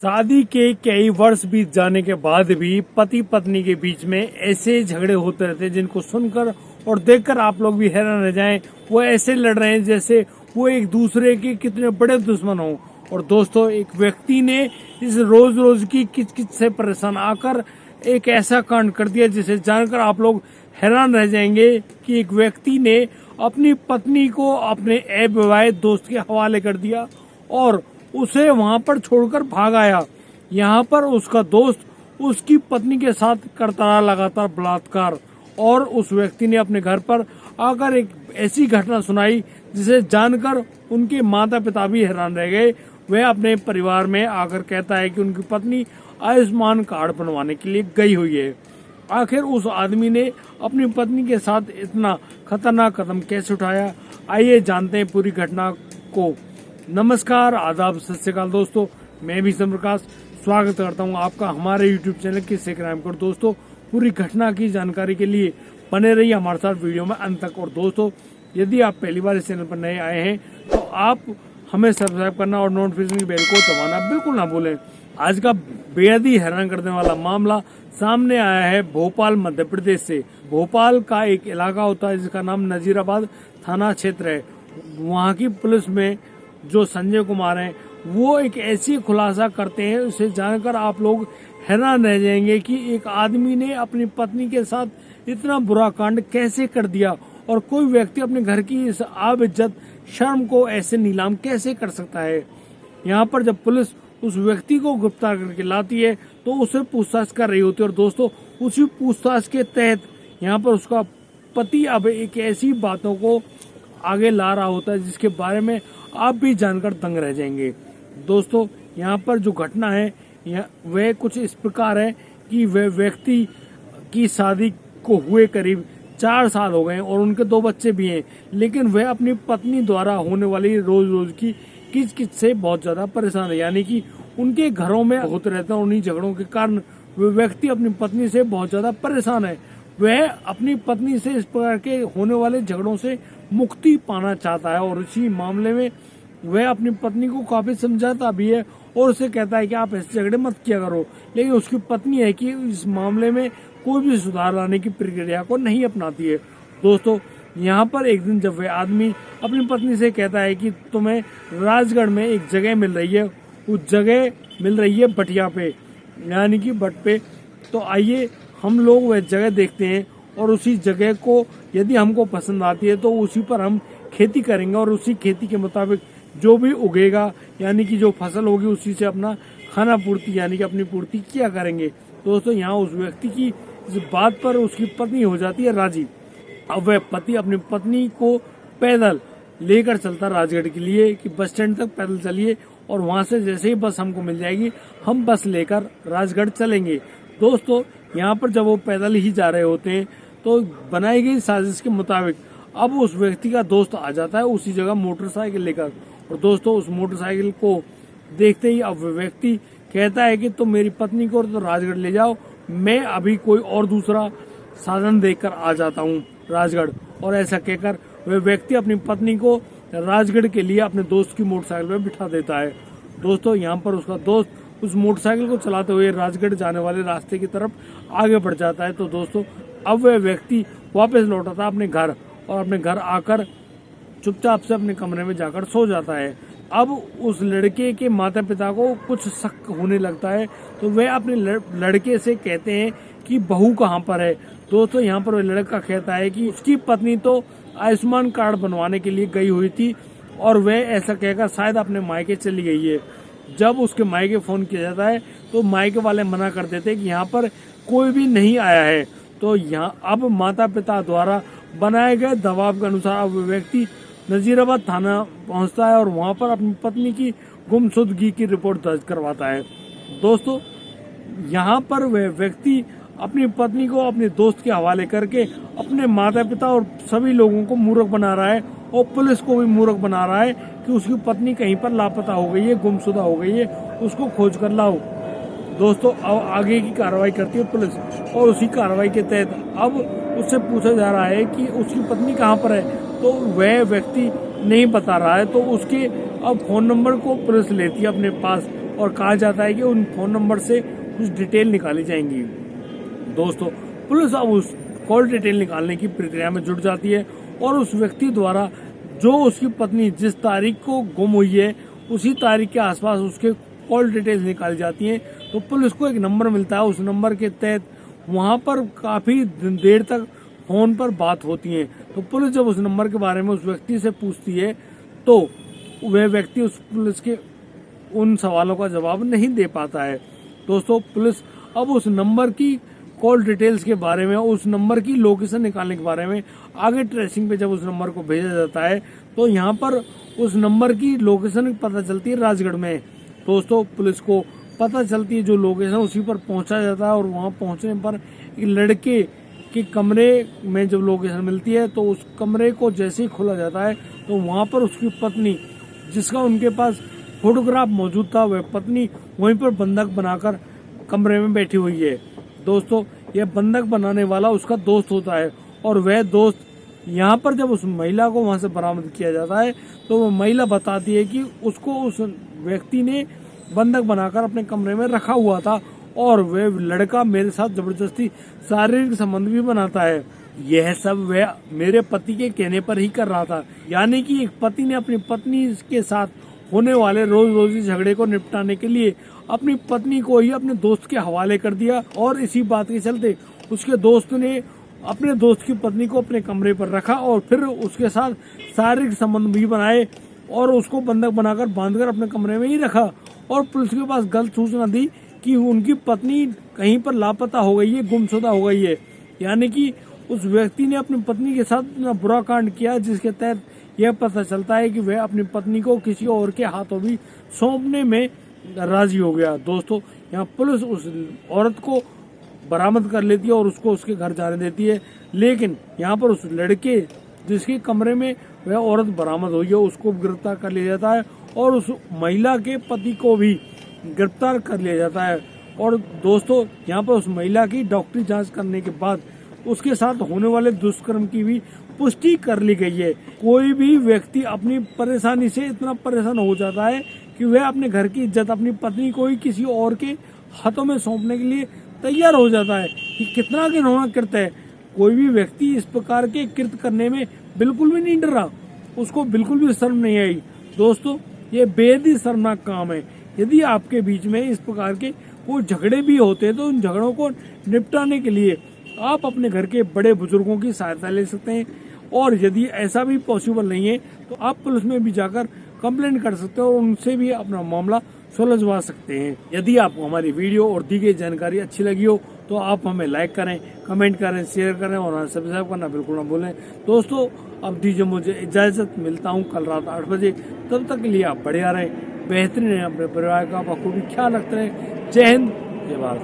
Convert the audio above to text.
शादी के कई वर्ष बीत जाने के बाद भी पति पत्नी के बीच में ऐसे झगड़े होते रहते हैं जिनको सुनकर और देखकर आप लोग भी हैरान रह जाएं। वो ऐसे लड़ रहे हैं जैसे वो एक दूसरे के कितने बड़े दुश्मन हों। और दोस्तों, एक व्यक्ति ने इस रोज रोज की किचकिच से परेशान आकर एक ऐसा कांड कर दिया जिसे जानकर आप लोग हैरान रह जाएंगे कि एक व्यक्ति ने अपनी पत्नी को अपने अविवाहित दोस्त के हवाले कर दिया और उसे वहां पर छोड़कर भाग आया। यहाँ पर उसका दोस्त उसकी पत्नी के साथ करता रहा लगातार बलात्कार, और उस व्यक्ति ने अपने घर पर आकर एक ऐसी घटना सुनाई जिसे जानकर उनके माता पिता भी हैरान रह गए। वह अपने परिवार में आकर कहता है कि उनकी पत्नी आयुष्मान कार्ड बनवाने के लिए गई हुई है। आखिर उस आदमी ने अपनी पत्नी के साथ इतना खतरनाक कदम कैसे उठाया, आइए जानते हैं पूरी घटना को। नमस्कार, आदाब, सत श्री अकाल दोस्तों, मैं भी प्रकाश स्वागत करता हूं आपका हमारे YouTube चैनल किस्से क्राइम कोड। दोस्तों, पूरी घटना की जानकारी के लिए बने रहिए हमारे साथ वीडियो में अंत तक। और दोस्तों, यदि आप पहली बार इस चैनल पर नए आए हैं तो आप हमें सब्सक्राइब करना और नोटिफिकेशन की बेल को दबाना बिल्कुल ना भूलें। आज का बेहद ही हैरान करने वाला मामला सामने आया है भोपाल मध्य प्रदेश से। भोपाल का एक इलाका होता है जिसका नाम नजीराबाद थाना क्षेत्र है। वहाँ की पुलिस में जो संजय कुमार हैं वो एक ऐसी खुलासा करते हैं, उसे जानकर आप लोग हैरान रह जाएंगे कि एक आदमी ने अपनी पत्नी के साथ इतना बुरा कांड कैसे कर दिया और कोई व्यक्ति अपने घर की इस आब इज्जत शर्म को ऐसे नीलाम कैसे कर सकता है। यहाँ पर जब पुलिस उस व्यक्ति को गिरफ्तार करके लाती है तो उसे पूछताछ कर रही होती है। और दोस्तों, उसी पूछताछ के तहत यहाँ पर उसका पति अब एक ऐसी बातों को आगे ला रहा होता है जिसके बारे में आप भी जानकर दंग रह जाएंगे। दोस्तों, यहाँ पर जो घटना है वह कुछ इस प्रकार है कि वह व्यक्ति की शादी को हुए करीब 4 साल हो गए और उनके 2 बच्चे भी हैं, लेकिन वह अपनी पत्नी द्वारा होने वाली रोज रोज की किचकिच से बहुत ज्यादा परेशान है। यानी कि उनके घरों में होते रहते हैं, उन्हीं झगड़ों के कारण वह व्यक्ति अपनी पत्नी से बहुत ज्यादा परेशान है। वह अपनी पत्नी से इस प्रकार के होने वाले झगड़ों से मुक्ति पाना चाहता है और इसी मामले में वह अपनी पत्नी को काफी समझाता भी है और उसे कहता है कि आप ऐसे झगड़े मत किया करो, लेकिन उसकी पत्नी है कि इस मामले में कोई भी सुधार लाने की प्रक्रिया को नहीं अपनाती है। दोस्तों, यहाँ पर एक दिन जब वह आदमी अपनी पत्नी से कहता है कि तुम्हें राजगढ़ में एक जगह मिल रही है, उस जगह मिल रही है बटिया पे, यानी कि बट पे, तो आइए हम लोग वह जगह देखते हैं और उसी जगह को यदि हमको पसंद आती है तो उसी पर हम खेती करेंगे और उसी खेती के मुताबिक जो भी उगेगा यानी कि जो फसल होगी उसी से अपना खाना पूर्ति यानी कि अपनी पूर्ति किया करेंगे। दोस्तों, यहाँ उस व्यक्ति की इस बात पर उसकी पत्नी हो जाती है राजी। अब वह पति अपनी पत्नी को पैदल लेकर चलता राजगढ़ के लिए कि बस स्टैंड तक पैदल चलिए और वहां से जैसे ही बस हमको मिल जाएगी हम बस लेकर राजगढ़ चलेंगे। दोस्तों, यहाँ पर जब वो पैदल ही जा रहे होते हैं तो बनाई गई साजिश के मुताबिक अब उस व्यक्ति का दोस्त आ जाता है उसी जगह मोटरसाइकिल लेकर। और दोस्तों, उस मोटरसाइकिल को देखते ही अब व्यक्ति कहता है कि तुम मेरी पत्नी को तो राजगढ़ ले जाओ, मैं अभी कोई और दूसरा साधन देखकर आ जाता हूँ राजगढ़। और ऐसा कहकर वह व्यक्ति अपनी पत्नी को राजगढ़ के लिए अपने दोस्त की मोटरसाइकिल पर बिठा देता है। दोस्तों, यहाँ पर उसका दोस्त उस मोटरसाइकिल को चलाते हुए राजगढ़ जाने वाले रास्ते की तरफ आगे बढ़ जाता है। तो दोस्तों, अब वह व्यक्ति वापस लौटा था अपने घर और अपने घर आकर चुपचाप से अपने कमरे में जाकर सो जाता है। अब उस लड़के के माता पिता को कुछ शक होने लगता है तो वह अपने लड़के से कहते हैं कि बहू कहाँ पर है। दोस्तों, यहाँ पर वह लड़का कहता है कि उसकी पत्नी तो आयुष्मान कार्ड बनवाने के लिए गई हुई थी और वह ऐसा कहकर शायद अपने मायके चली गई है। जब उसके मायके फोन किया जाता है तो मायके वाले मना कर देते हैं कि यहाँ पर कोई भी नहीं आया है। तो यहाँ अब माता पिता द्वारा बनाए गए दबाव के अनुसार अब व्यक्ति नजीराबाद थाना पहुंचता है और वहां पर अपनी पत्नी की गुमशुदगी की रिपोर्ट दर्ज करवाता है। दोस्तों, यहाँ पर वह व्यक्ति अपनी पत्नी को अपने दोस्त के हवाले करके अपने माता पिता और सभी लोगों को मूर्ख बना रहा है और पुलिस को भी मूर्ख बना रहा है कि उसकी पत्नी कहीं पर लापता हो गई है, गुमशुदा हो गई है, उसको खोज कर लाओ। दोस्तों, अब आगे की कार्रवाई करती है पुलिस और उसी कार्रवाई के तहत अब उससे पूछा जा रहा है कि उसकी पत्नी कहाँ पर है, तो वह व्यक्ति नहीं बता रहा है। तो उसके अब फोन नंबर को पुलिस लेती है अपने पास और कहा जाता है कि उन फोन नंबर से कुछ डिटेल निकाली जाएंगी। दोस्तों, पुलिस अब उस कॉल डिटेल निकालने की प्रक्रिया में जुट जाती है और उस व्यक्ति द्वारा जो उसकी पत्नी जिस तारीख को गुम हुई है उसी तारीख के आसपास उसके कॉल डिटेल्स निकाली जाती हैं। तो पुलिस को एक नंबर मिलता है, उस नंबर के तहत वहां पर काफी देर तक फोन पर बात होती है। तो पुलिस जब उस नंबर के बारे में उस व्यक्ति से पूछती है तो वह व्यक्ति उस पुलिस के उन सवालों का जवाब नहीं दे पाता है। दोस्तों, पुलिस अब उस नंबर की कॉल डिटेल्स के बारे में, उस नंबर की लोकेशन निकालने के बारे में आगे ट्रेसिंग पे जब उस नंबर को भेजा जाता है तो यहाँ पर उस नंबर की लोकेशन पता चलती है राजगढ़ में। दोस्तों, पुलिस को पता चलती है जो लोकेशन, उसी पर पहुंचा जाता है और वहां पहुंचने पर एक लड़के के कमरे में जब लोकेशन मिलती है तो उस कमरे को जैसे ही खोला जाता है तो वहां पर उसकी पत्नी, जिसका उनके पास फोटोग्राफ मौजूद था, वह पत्नी वहीं पर बंधक बनाकर कमरे में बैठी हुई है। दोस्तों, यह बंधक बनाने वाला उसका दोस्त होता है और वह दोस्त यहाँ पर जब उस महिला को वहां से बरामद किया जाता है तो वह महिला बताती है कि उसको उस व्यक्ति ने बंधक बनाकर अपने कमरे में रखा हुआ था और वह लड़का मेरे साथ जबरदस्ती शारीरिक संबंध भी बनाता है। यह सब वह मेरे पति के कहने पर ही कर रहा था। यानी कि एक पति ने अपनी पत्नी के साथ होने वाले रोज रोजी झगड़े को निपटाने के लिए अपनी पत्नी को ही अपने दोस्त के हवाले कर दिया और इसी बात के चलते उसके दोस्त ने अपने दोस्त की पत्नी को अपने कमरे पर रखा और फिर उसके साथ शारीरिक संबंध भी बनाए और उसको बंधक बनाकर बांधकर अपने कमरे में ही रखा और पुलिस के पास गलत सूचना दी कि उनकी पत्नी कहीं पर लापता हो गई है, गुमशुदा हो गई है। यानी कि उस व्यक्ति ने अपनी पत्नी के साथ इतना बुरा कांड किया जिसके तहत यह पता चलता है कि वह अपनी पत्नी को किसी और के हाथों भी सौंपने में राजी हो गया। दोस्तों, यहाँ पुलिस उस औरत को बरामद कर लेती है और उसको उसके घर जाने देती है, लेकिन यहाँ पर उस लड़के जिसके कमरे में वह औरत बरामद हुई है उसको गिरफ्तार कर लिया जाता है और उस महिला के पति को भी गिरफ्तार कर लिया जाता है। और दोस्तों, यहाँ पर उस महिला की डॉक्टरी जांच करने के बाद उसके साथ होने वाले दुष्कर्म की भी पुष्टि कर ली गई है। कोई भी व्यक्ति अपनी परेशानी से इतना परेशान हो जाता है कि वह अपने घर की इज्जत अपनी पत्नी को ही किसी और के हाथों में सौंपने के लिए तैयार हो जाता है कि कितना घिनौना कृत्य है। कोई भी व्यक्ति इस प्रकार के कृत्य करने में बिल्कुल भी नहीं डरा, उसको बिल्कुल भी शर्म नहीं आई। दोस्तों, ये बेहद ही शर्मनाक काम है। यदि आपके बीच में इस प्रकार के कोई झगड़े भी होते हैं तो उन झगड़ों को निपटाने के लिए आप अपने घर के बड़े बुजुर्गों की सहायता ले सकते हैं और यदि ऐसा भी पॉसिबल नहीं है तो आप पुलिस में भी जाकर कंप्लेंट कर सकते हैं और उनसे भी अपना मामला सुलझवा सकते हैं। यदि आपको हमारी वीडियो और दी गई जानकारी अच्छी लगी हो तो आप हमें लाइक करें, कमेंट करें, शेयर करें और सब्सक्राइब करना बिल्कुल ना भूलें। दोस्तों, अब दीजिए मुझे इजाजत, मिलता हूँ कल रात 8 बजे। तब तक के लिए आप बढ़िया रहें, बेहतरीन रहें, अपने परिवार का बखूबी ख्याल रखते रहें। जय हिंद, जय भारत।